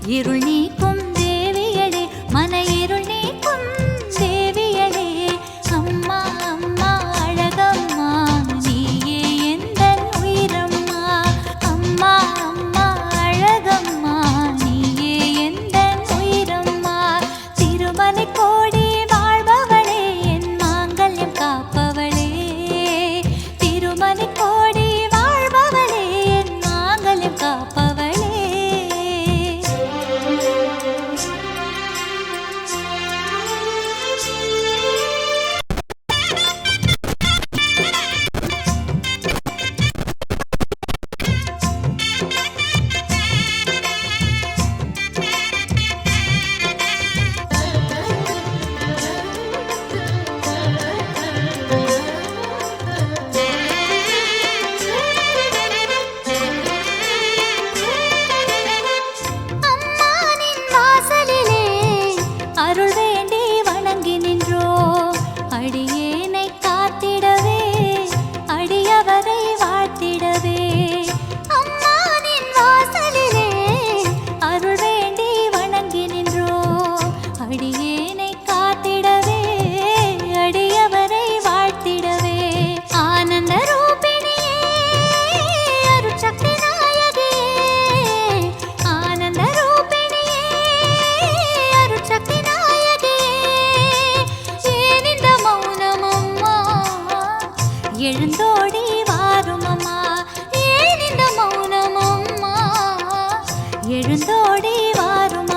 இருள் நீக்கும் தேவியளே, மன இருள் நீக்கும் தேவியளே, அம்மா அம்மா அழகம்மா நீயே எந்தன் உயிரம்மா, அம்மா அம்மா அழகம்மா நீயே எந்தன் உயிரம்மா, திருமலை கோடி வாழ்பவளே என் மாங்கல்யம் காப்பவளே, திருமலை கோடி வாழ்பவளே என் மாங்கல்யம் காப்பவளே. அருள் வேண்டி வணங்கி நின்றோ, அடியேனை காத்திடவே அடியவரை வாழ்த்திடவே, அம்மானின் வாசலிலே அருள் வேண்டி வணங்கி நின்றோ, அடியேனை காத்திடவே அடியவரை வாழ்த்திடவே, ஆனந்த ரூபிணியே அருட்சக்தி நாயகியே, ஆனந்த ரூபிணியே அருட்சக்தி எழுந்தோடி வாருமம்மா, ஏன் இந்த மௌனமம்மா, எழுந்தோடி வாருமா.